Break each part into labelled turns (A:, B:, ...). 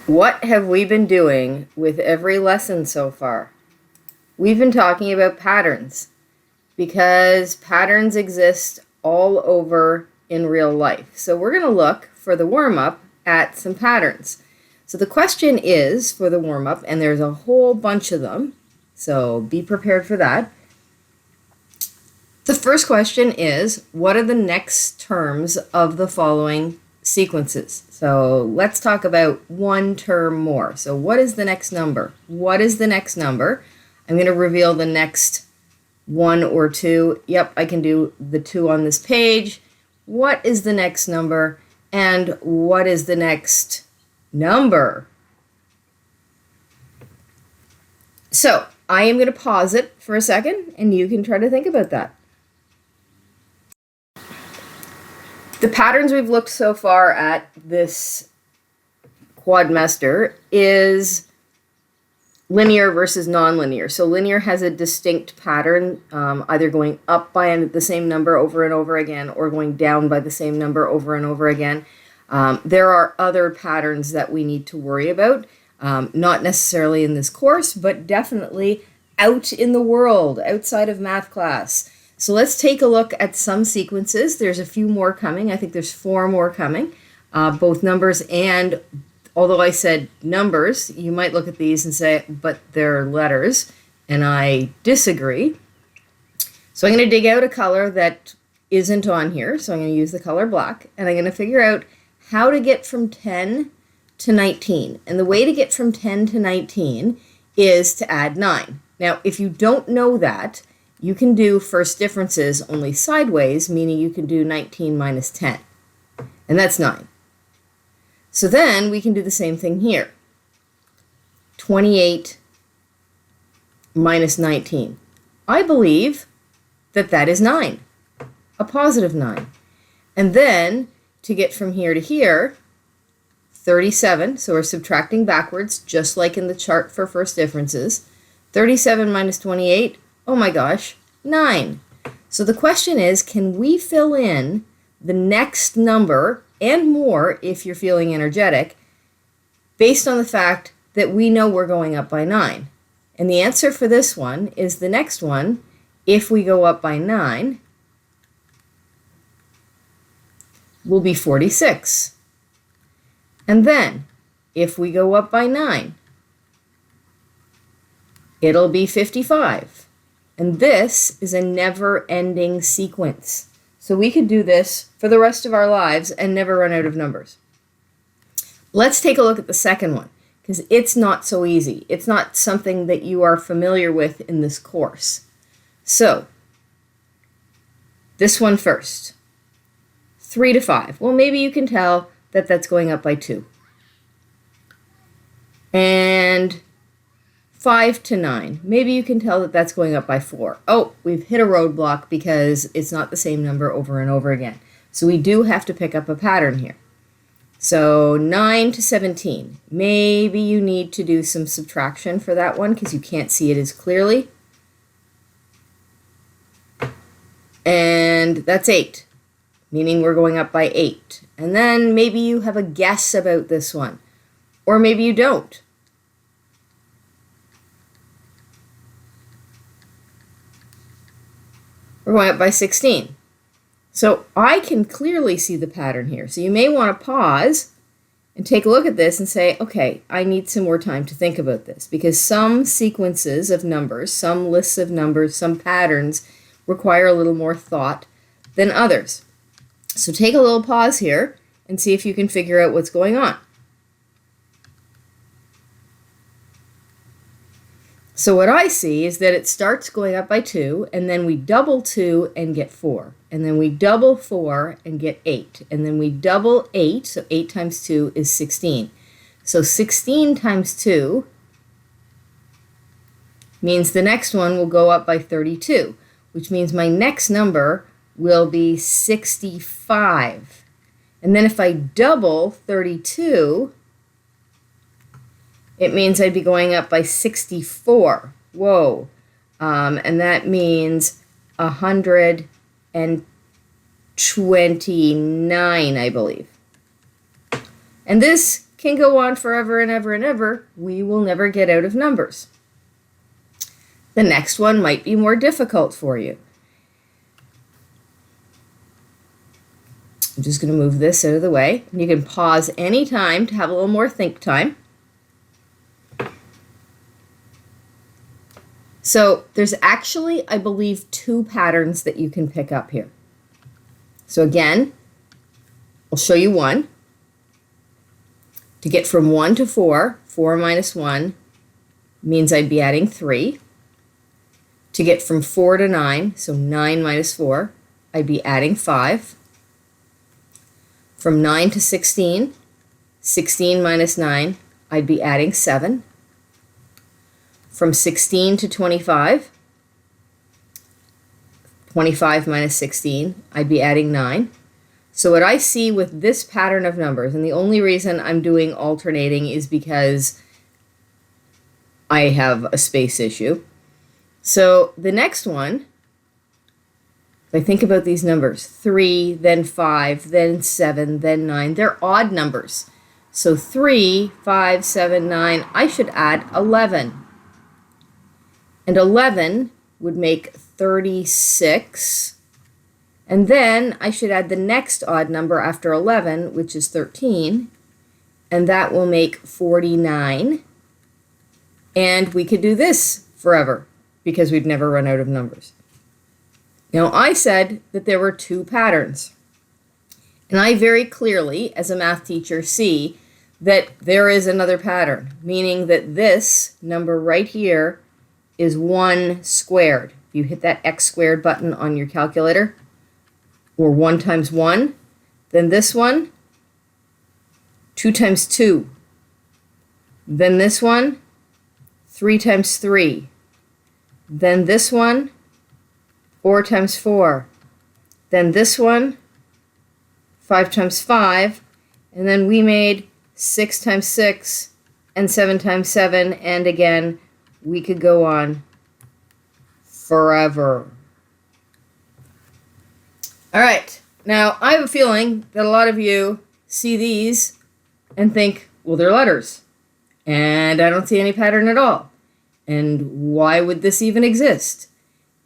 A: What have we been doing with every lesson so far? We've been talking about patterns because patterns exist all over in real life. So we're going to look for the warm-up at some patterns. So the question is for the warm-up, and there's a whole bunch of them, so be prepared for that. The first question is, what are the next terms of the following sequences? So let's talk about one term more. So what is the next number? What is the next number? I'm going to reveal the next one or two. Yep, I can do the two on this page. What is the next number? And what is the next number? So I am going to pause it for a second, and you can try to think about that. The patterns we've looked so far at this quadmester is linear versus nonlinear. So linear has a distinct pattern, either going up by the same number over and over again or going down by the same number over and over again. There are other patterns that we need to worry about, not necessarily in this course, but definitely out in the world, outside of math class. So let's take a look at some sequences. There's a few more coming. I think there's 4 more coming, both numbers and, although I said numbers, you might look at these and say, but they're letters, and I disagree. So I'm going to dig out a color that isn't on here. So I'm going to use the color black, and I'm going to figure out how to get from 10 to 19. And the way to get from 10 to 19 is to add 9. Now, if you don't know that, you can do first differences only sideways, meaning you can do 19 minus 10, and that's 9. So then we can do the same thing here. 28 minus 19. I believe that that is 9, a positive 9. And then to get from here to here, 37, so we're subtracting backwards, just like in the chart for first differences. 37 minus 28, oh my gosh, 9. So the question is, can we fill in the next number and more if you're feeling energetic based on the fact that we know we're going up by 9? And the answer for this one is the next one. If we go up by 9, will be 46. And then if we go up by 9, it'll be 55. And this is a never-ending sequence. So we could do this for the rest of our lives and never run out of numbers. Let's take a look at the second one, because it's not so easy. It's not something that you are familiar with in this course. So, this one first. 3 to 5. Well, maybe you can tell that that's going up by 2. And 5 to 9. Maybe you can tell that that's going up by 4. Oh, we've hit a roadblock because it's not the same number over and over again. So we do have to pick up a pattern here. So 9 to 17. Maybe you need to do some subtraction for that one because you can't see it as clearly. And that's 8, meaning we're going up by 8. And then maybe you have a guess about this one, or maybe you don't. We're going up by 16. So I can clearly see the pattern here. So you may want to pause and take a look at this and say, okay, I need some more time to think about this, because some sequences of numbers, some lists of numbers, some patterns require a little more thought than others. So take a little pause here and see if you can figure out what's going on. So what I see is that it starts going up by 2, and then we double 2 and get 4. And then we double 4 and get 8. And then we double 8, so 8 times 2 is 16. So 16 times 2 means the next one will go up by 32, which means my next number will be 65. And then if I double 32, it means I'd be going up by 64. Whoa. And that means 129, I believe. And this can go on forever and ever and ever. We will never get out of numbers. The next one might be more difficult for you. I'm just going to move this out of the way. You can pause any time to have a little more think time. So there's actually, I believe, 2 patterns that you can pick up here. So again, I'll show you one. To get from 1 to 4, 4 minus 1 means I'd be adding 3. To get from 4 to 9, so 9 minus 4, I'd be adding 5. From 9 to 16, 16 minus 9, I'd be adding 7. From 16 to 25, 25 minus 16, I'd be adding 9. So what I see with this pattern of numbers, and the only reason I'm doing alternating is because I have a space issue. So the next one, if I think about these numbers, 3, then 5, then 7, then 9, they're odd numbers. So 3, 5, 7, 9, I should add 11. And 11 would make 36. And then I should add the next odd number after 11, which is 13. And that will make 49. And we could do this forever because we'd never run out of numbers. Now, I said that there were 2 patterns. And I very clearly, as a math teacher, see that there is another pattern, meaning that this number right here is 1 squared. If you hit that x squared button on your calculator, or 1 times 1, then this one, 2 times 2. Then this one, 3 times 3. Then this one, 4 times 4. Then this one, 5 times 5. And then we made 6 times 6 and 7 times 7. And again, we could go on forever. All right. Now, I have a feeling that a lot of you see these and think, well, they're letters. And I don't see any pattern at all. And why would this even exist?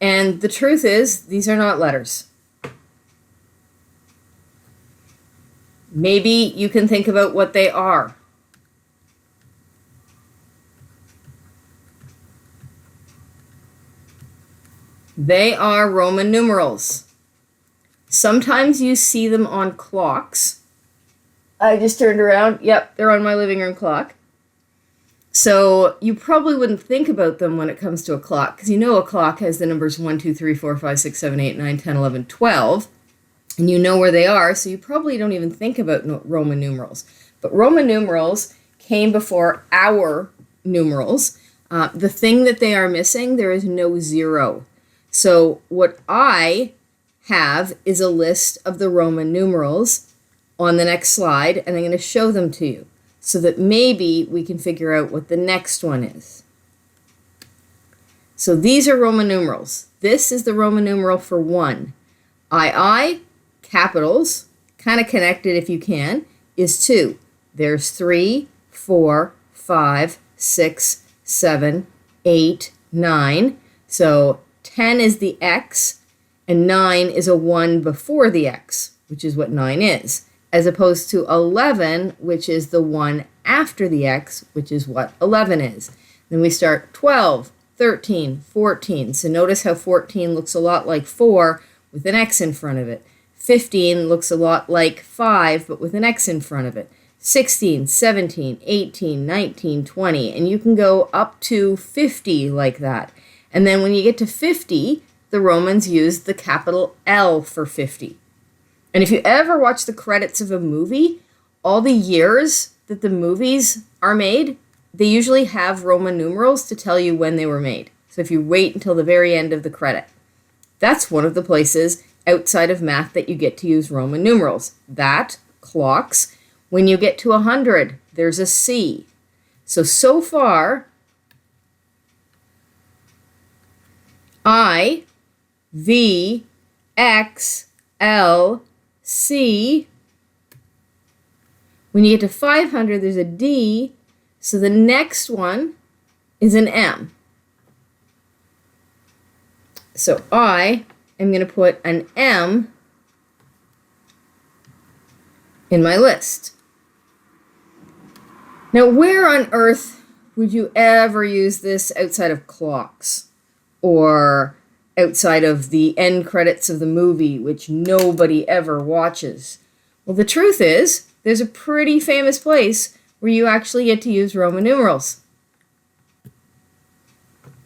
A: And the truth is, these are not letters. Maybe you can think about what they are. They are Roman numerals. Sometimes you see them on clocks. I just turned around. Yep, they're on my living room clock. So you probably wouldn't think about them when it comes to a clock, because you know a clock has the numbers 1, 2, 3, 4, 5, 6, 7, 8, 9, 10, 11, 12, and you know where they are, so you probably don't even think about Roman numerals. But Roman numerals came before our numerals. The thing that they are missing, there is no 0. So what I have is a list of the Roman numerals on the next slide, and I'm going to show them to you so that maybe we can figure out what the next one is. So these are Roman numerals. This is the Roman numeral for 1. II, capitals, kind of connected if you can, is 2. There's 3, 4, 5, 6, 7, 8, 9. So 10 is the X, and 9 is a 1 before the X, which is what 9 is, as opposed to 11, which is the 1 after the X, which is what 11 is. Then we start 12, 13, 14. So notice how 14 looks a lot like 4 with an X in front of it. 15 looks a lot like 5, but with an X in front of it. 16, 17, 18, 19, 20, and you can go up to 50 like that. And then when you get to 50, the Romans used the capital L for 50. And if you ever watch the credits of a movie, all the years that the movies are made, they usually have Roman numerals to tell you when they were made. So if you wait until the very end of the credit, that's one of the places outside of math that you get to use Roman numerals. That, clocks. When you get to 100, there's a C. So far, I, V, X, L, C, When you get to 500, there's a D. So the next one is an M. So I am going to put an M in my list. Now, where on earth would you ever use this outside of clocks or outside of the end credits of the movie, which nobody ever watches? Well, the truth is, there's a pretty famous place where you actually get to use Roman numerals.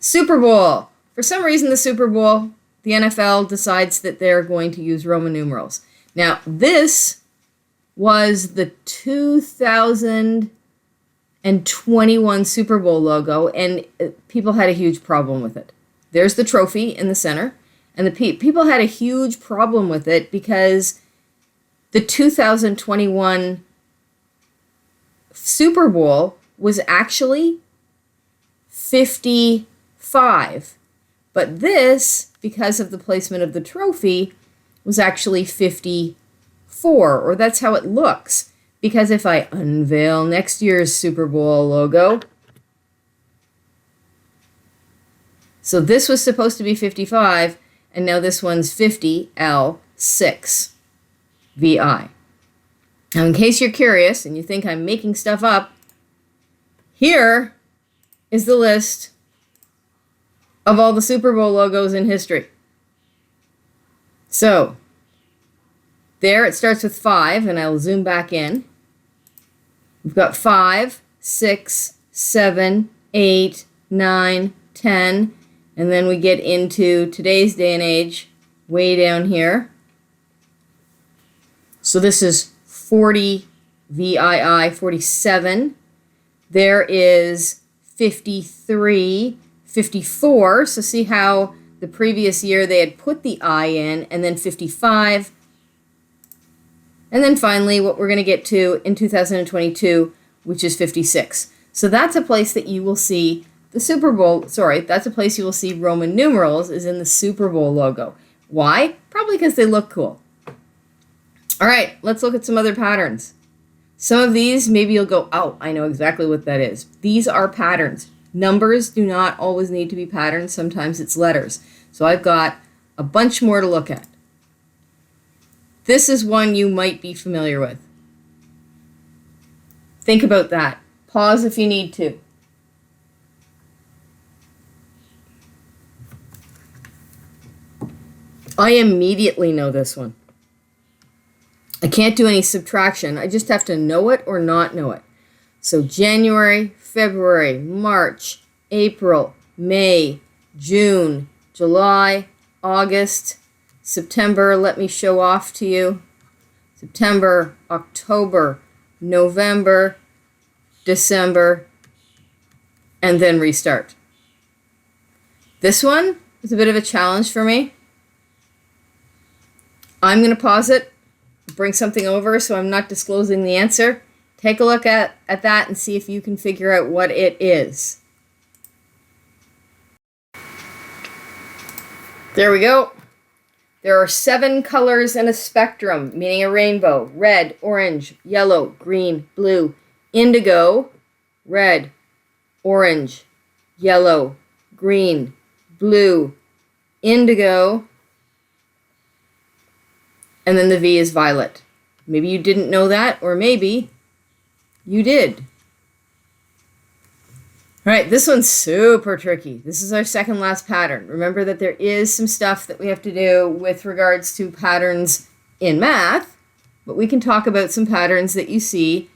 A: Super Bowl. For some reason, the Super Bowl, the NFL decides that they're going to use Roman numerals. Now, this was the 2021 Super Bowl logo, and people had a huge problem with it. There's the trophy in the center, and the people had a huge problem with it because the 2021 Super Bowl was actually 55. But this, because of the placement of the trophy, was actually 54, or that's how it looks. Because if I unveil next year's Super Bowl logo, so this was supposed to be 55, and now this one's 50L6 VI. Now, in case you're curious and you think I'm making stuff up, here is the list of all the Super Bowl logos in history. So, there it starts with 5, and I'll zoom back in. We've got 5, 6, 7, 8, 9, 10, and then we get into today's day and age, way down here. So this is 40 VII, 47. There is 53, 54. So see how the previous year they had put the I in, and then 55. And then finally, what we're going to get to in 2022, which is 56. So that's a place that you will see the Super Bowl, that's a place you will see Roman numerals is in the Super Bowl logo. Why? Probably because they look cool. All right, let's look at some other patterns. Some of these, maybe you'll go, oh, I know exactly what that is. These are patterns. Numbers do not always need to be patterns. Sometimes it's letters. So I've got a bunch more to look at. This is one you might be familiar with. Think about that. Pause if you need to. I immediately know this one. I can't do any subtraction. I just have to know it or not know it. So January, February, March, April, May, June, July, August, September, let me show off to you. September, October, November, December, and then restart. This one is a bit of a challenge for me. I'm going to pause it, bring something over so I'm not disclosing the answer. Take a look at that and see if you can figure out what it is. There we go. There are 7 colors in a spectrum, meaning a rainbow. Red, orange, yellow, green, blue, indigo, red, orange, yellow, green, blue, indigo, and then the V is violet. Maybe you didn't know that, or maybe you did. All right, this one's super tricky. This is our second last pattern. Remember that there is some stuff that we have to do with regards to patterns in math, but we can talk about some patterns that you see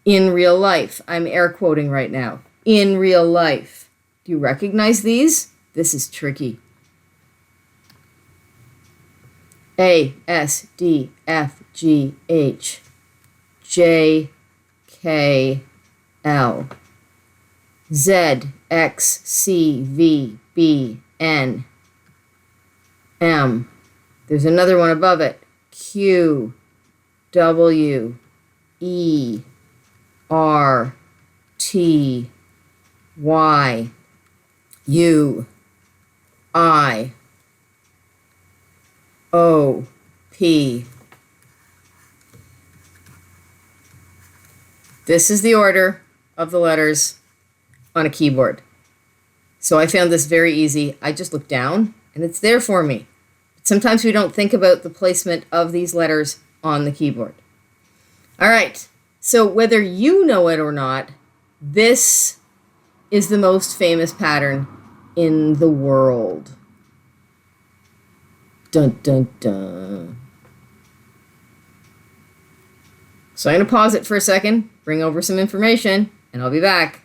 A: in real life. I'm air quoting right now. In real life. Do you recognize these? This is tricky. A, S, D, F, G, H, J, K, L, Z, X, C, V, B, N, M. There's another one above it. Q, W, E, R, T, Y, U, I, O, P, This is the order of the letters on a keyboard. So I found this very easy. I just looked down and it's there for me. Sometimes we don't think about the placement of these letters on the keyboard. All right, so whether you know it or not, this is the most famous pattern in the world. Dun, dun, dun. So I'm going to pause it for a second, bring over some information, and I'll be back.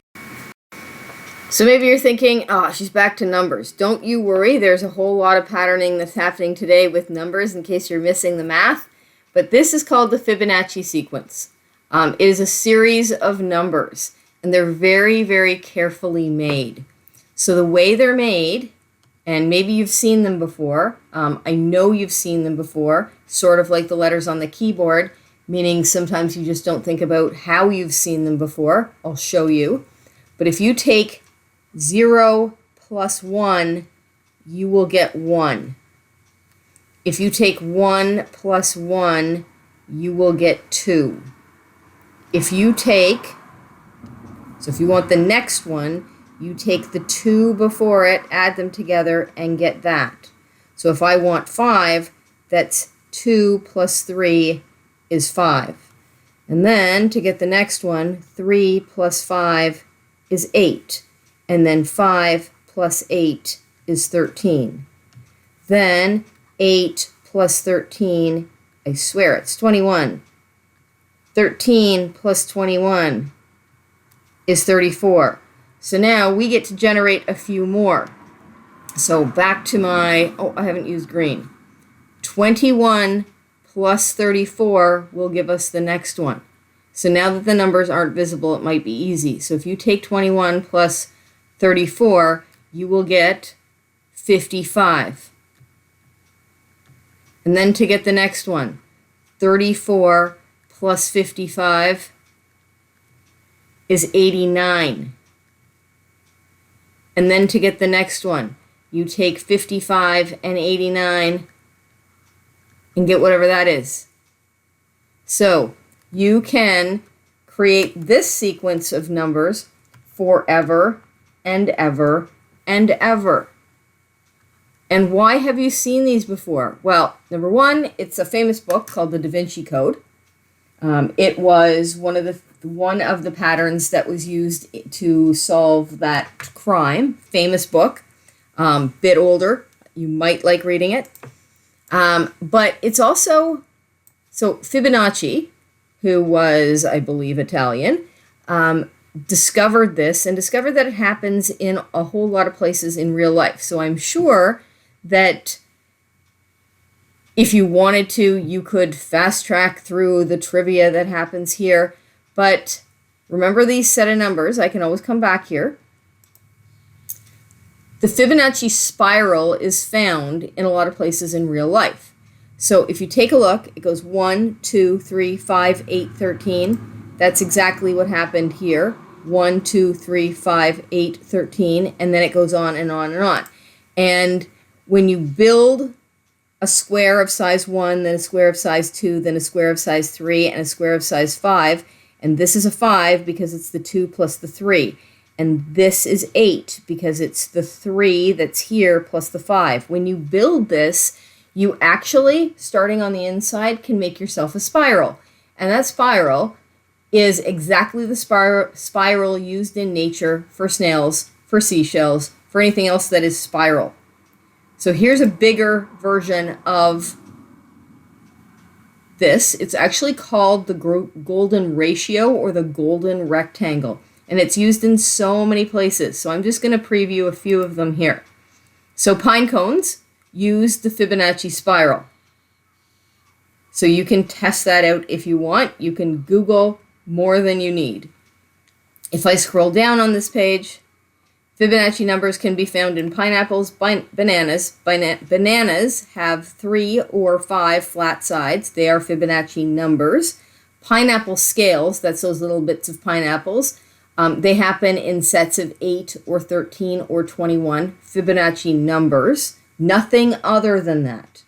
A: So maybe you're thinking, oh, she's back to numbers. Don't you worry. There's a whole lot of patterning that's happening today with numbers in case you're missing the math. But this is called the Fibonacci sequence. It is a series of numbers, and they're very, very carefully made. So the way they're made, and maybe you've seen them before. I know you've seen them before, sort of like the letters on the keyboard, meaning sometimes you just don't think about how you've seen them before. I'll show you. But if you take 0 plus 1, you will get 1. If you take 1 plus 1, you will get 2. If you want the next one, you take the 2 before it, add them together, and get that. So if I want 5, that's 2 plus 3 is 5. And then to get the next one, 3 plus 5 is 8. And then 5 plus 8 is 13. Then 8 plus 13, I swear it's 21. 13 plus 21 is 34. So now we get to generate a few more. So back to my, I haven't used green. 21 plus 34 will give us the next one. So now that the numbers aren't visible, it might be easy. So if you take 21 plus 34, you will get 55. And then to get the next one, 34 plus 55 is 89. And then to get the next one, you take 55 and 89 and get whatever that is. So you can create this sequence of numbers forever and ever and ever. And why have you seen these before? Well, number one, it's a famous book called The Da Vinci Code. It was one of the patterns that was used to solve that crime. Famous book, bit older. You might like reading it. But it's also, so Fibonacci, who was, I believe, Italian, discovered this and discovered that it happens in a whole lot of places in real life. So I'm sure that if you wanted to, you could fast track through the trivia that happens here. But remember these set of numbers. I can always come back here. The Fibonacci spiral is found in a lot of places in real life. So if you take a look, it goes 1, 2, 3, 5, 8, 13. That's exactly what happened here. 1, 2, 3, 5, 8, 13, and then it goes on and on and on. And when you build a square of size 1, then a square of size 2, then a square of size 3, and a square of size 5, and this is a 5 because it's the 2 plus the 3, and this is 8 because it's the 3 that's here plus the 5. When you build this, you actually, starting on the inside, can make yourself a spiral, and that spiral is exactly the spiral used in nature for snails, for seashells, for anything else that is spiral. So here's a bigger version of this. It's actually called the golden ratio or the golden rectangle, and it's used in so many places. So I'm just going to preview a few of them here. So pine cones use the Fibonacci spiral. So you can test that out if you want. You can Google more than you need. If I scroll down on this page, Fibonacci numbers can be found in pineapples, bananas. Bananas have 3 or 5 flat sides. They are Fibonacci numbers. Pineapple scales, that's those little bits of pineapples, they happen in sets of 8 or 13 or 21. Fibonacci numbers, nothing other than that.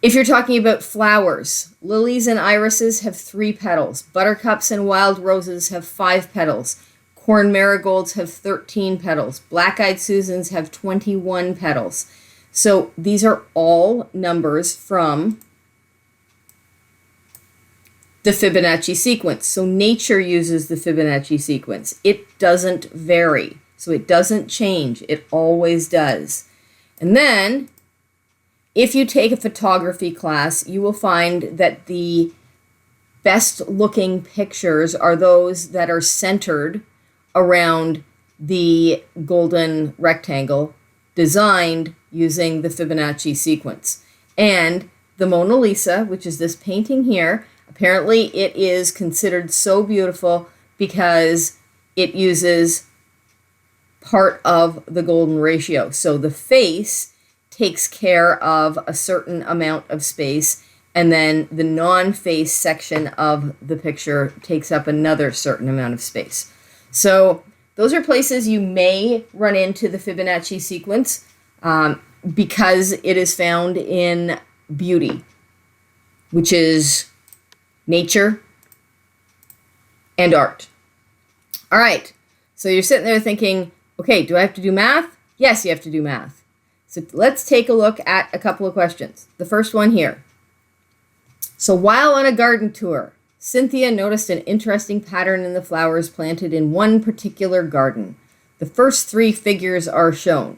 A: If you're talking about flowers, lilies and irises have 3 petals. Buttercups and wild roses have 5 petals. Corn marigolds have 13 petals. Black-eyed Susans have 21 petals. So these are all numbers from the Fibonacci sequence. So nature uses the Fibonacci sequence. It doesn't vary. So it doesn't change. It always does. And then, if you take a photography class, you will find that the best looking pictures are those that are centered around the golden rectangle designed using the Fibonacci sequence. And the Mona Lisa, which is this painting here, apparently it is considered so beautiful because it uses part of the golden ratio. So the face takes care of a certain amount of space, and then the non-face section of the picture takes up another certain amount of space. So those are places you may run into the Fibonacci sequence because it is found in beauty, which is nature and art. All right, so you're sitting there thinking, okay, do I have to do math? Yes, you have to do math. So let's take a look at a couple of questions. The first one here. So while on a garden tour, Cynthia noticed an interesting pattern in the flowers planted in one particular garden. The first 3 figures are shown.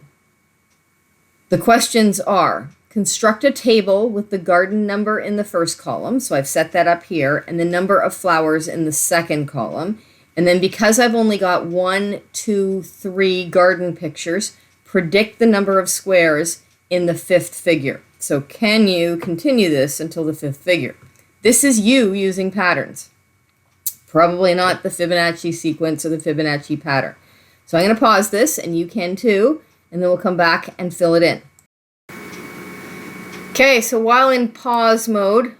A: The questions are, construct a table with the garden number in the first column. So I've set that up here, and the number of flowers in the second column. And then because I've only got 1, 2, 3 garden pictures, predict the number of squares in the 5th figure. So can you continue this until the 5th figure? This is you using patterns. Probably not the Fibonacci sequence or the Fibonacci pattern. So I'm going to pause this, and you can too, and then we'll come back and fill it in. Okay, so while in pause mode,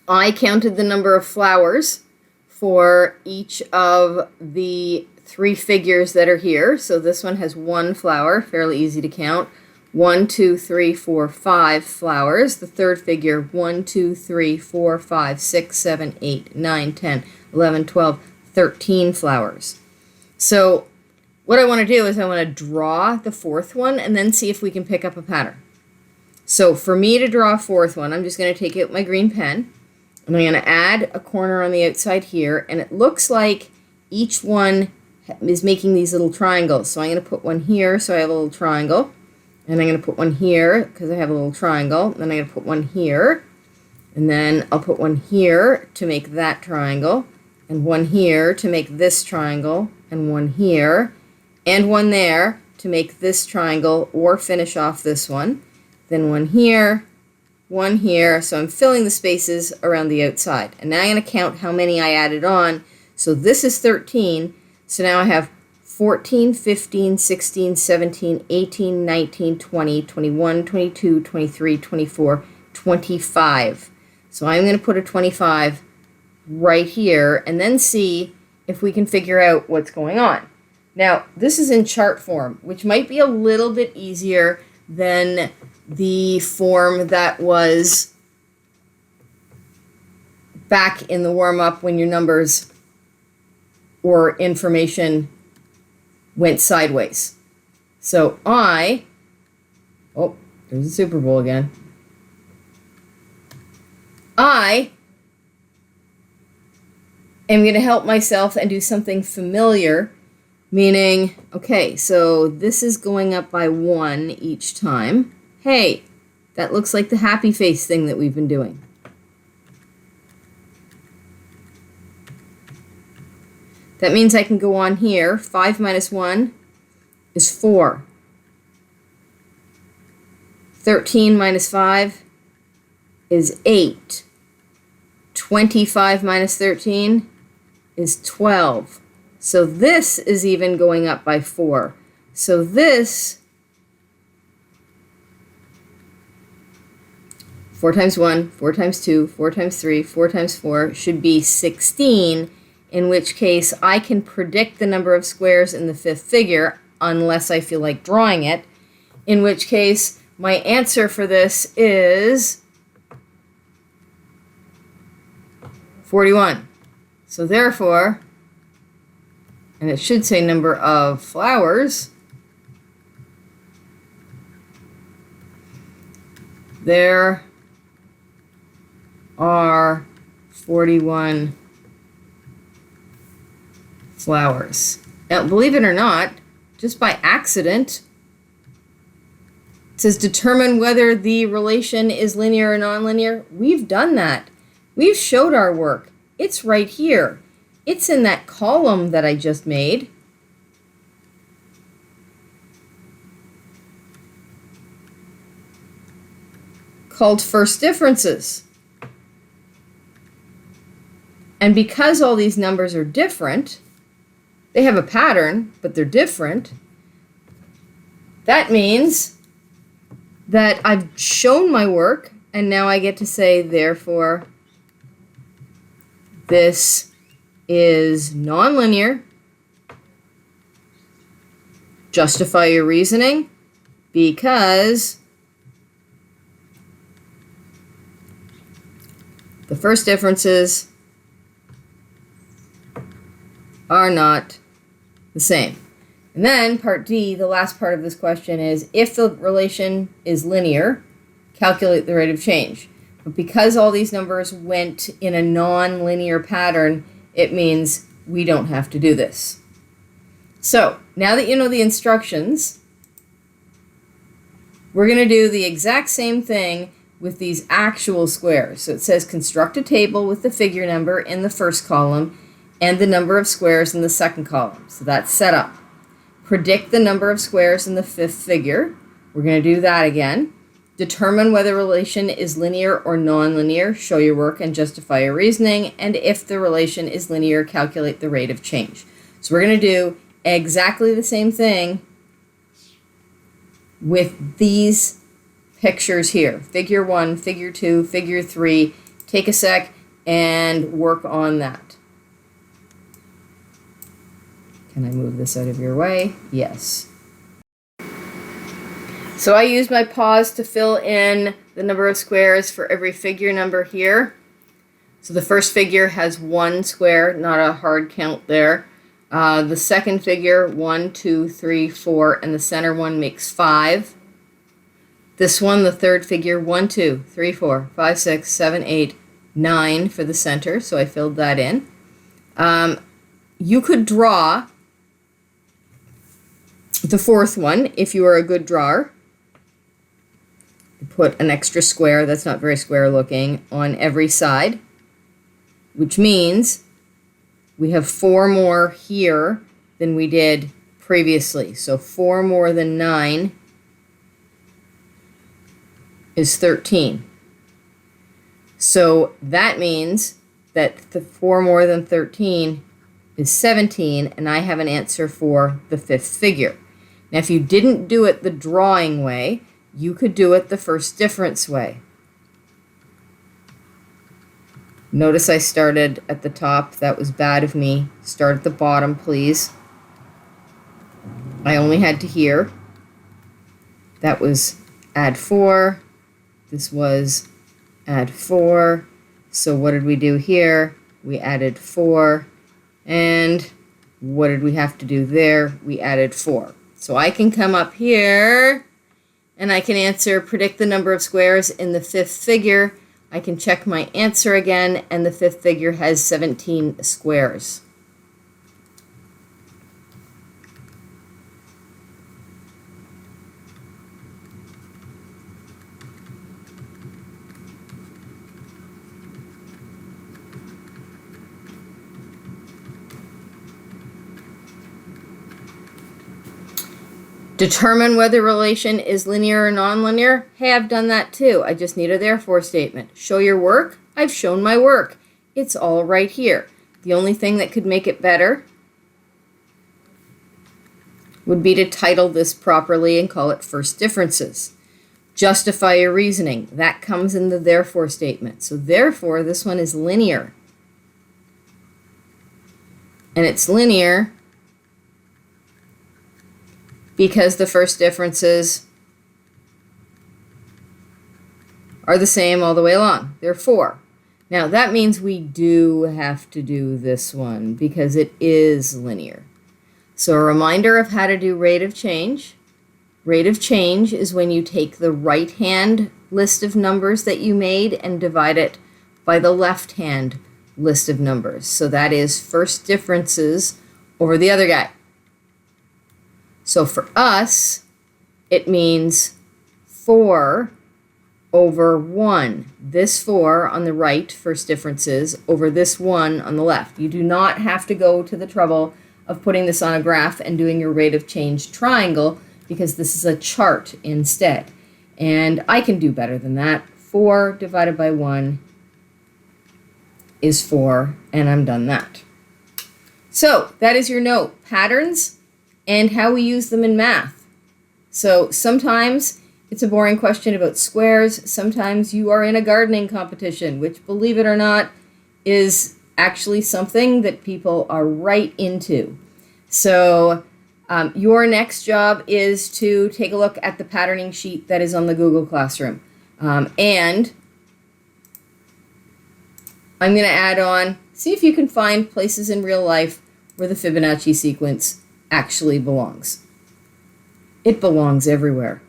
A: I counted the number of flowers for each of the 3 figures that are here. So this one has 1 flower, fairly easy to count. 1, 2, 3, 4, 5 flowers. The third figure, 1, 2, 3, 4, 5, 6, 7, 8, 9, 10, 11, 12, 13 flowers. So what I want to do is I want to draw the 4th one and then see if we can pick up a pattern. So for me to draw a 4th one, I'm just going to take out my green pen. And I'm going to add a corner on the outside here, and it looks like each one is making these little triangles. So I'm going to put one here, so I have a little triangle. And I'm going to put one here, because I have a little triangle. Then I'm going to put one here. And then I'll put one here to make that triangle. And one here to make this triangle. And one here. And one there to make this triangle or finish off this one. Then one here. One here, so I'm filling the spaces around the outside. And now I'm going to count how many I added on. So this is 13, so now I have 14, 15, 16, 17, 18, 19, 20, 21, 22, 23, 24, 25. So I'm going to put a 25 right here and then see if we can figure out what's going on. Now, this is in chart form, which might be a little bit easier than the form that was back in the warm-up when your numbers or information went sideways. So there's the Super Bowl again. I am going to help myself and do something familiar, meaning, okay, so this is going up by 1 each time. Hey, that looks like the happy face thing that we've been doing. That means I can go on here. 5 minus 1 is 4. 13 minus 5 is 8. 25 minus 13 is 12. So this is even going up by 4. So this 4 times 1, 4 times 2, 4 times 3, 4 times 4 should be 16, in which case I can predict the number of squares in the 5th figure unless I feel like drawing it, in which case my answer for this is 41. So therefore, and it should say number of flowers, there are 41 flowers. Now, believe it or not, just by accident, it says determine whether the relation is linear or nonlinear. We've done that. We've showed our work. It's right here. It's in that column that I just made. Called first differences. And because all these numbers are different, they have a pattern, but they're different. That means that I've shown my work, and now I get to say, therefore, this is nonlinear. Justify your reasoning, because the first differences are not the same. And then part D, the last part of this question is, if the relation is linear, calculate the rate of change. But because all these numbers went in a non-linear pattern, it means we don't have to do this. So now that you know the instructions, we're going to do the exact same thing with these actual squares. So it says construct a table with the figure number in the first column and the number of squares in the second column. So that's set up. Predict the number of squares in the fifth figure. We're going to do that again. Determine whether relation is linear or nonlinear. Show your work and justify your reasoning. And if the relation is linear, calculate the rate of change. So we're going to do exactly the same thing with these pictures here. Figure 1, figure 2, figure 3. Take a sec and work on that. Can I move this out of your way? Yes. So I use my pause to fill in the number of squares for every figure number here. So the first figure has 1 square, not a hard count there. The second figure, 1, 2, 3, 4, and the center one makes 5. This one, the third figure, 1, 2, 3, 4, 5, 6, 7, 8, 9 for the center, so I filled that in. You could draw the fourth one if you are a good drawer. Put an extra square, that's not very square looking, on every side, which means we have 4 more here than we did previously. So 4 more than 9 is 13. So that means that the 4 more than 13 is 17, and I have an answer for the fifth figure. Now, if you didn't do it the drawing way, you could do it the first difference way. Notice I started at the top. That was bad of me. Start at the bottom, please. I only had to here. That was add 4. This was add 4. So what did we do here? We added 4. And what did we have to do there? We added 4. So I can come up here and I can answer, predict the number of squares in the fifth figure. I can check my answer again, and the fifth figure has 17 squares. Determine whether relation is linear or nonlinear. Hey, I've done that too. I just need a therefore statement. Show your work. I've shown my work. It's all right here. The only thing that could make it better would be to title this properly and call it first differences. Justify your reasoning. That comes in the therefore statement. So therefore, this one is linear. And it's linear because the first differences are the same all the way along. There are 4. Now, that means we do have to do this one because it is linear. So a reminder of how to do rate of change. Rate of change is when you take the right-hand list of numbers that you made and divide it by the left-hand list of numbers. So that is first differences over the other guy. So for us, it means 4 over 1. This 4 on the right, first differences, over this 1 on the left. You do not have to go to the trouble of putting this on a graph and doing your rate of change triangle, because this is a chart instead. And I can do better than that. 4 divided by 1 is 4, and I'm done that. So that is your note, patterns and how we use them in math. So sometimes it's a boring question about squares. Sometimes you are in a gardening competition, which, believe it or not, is actually something that people are right into. So your next job is to take a look at the patterning sheet that is on the Google Classroom. And I'm going to add on, see if you can find places in real life where the Fibonacci sequence actually belongs. It belongs everywhere.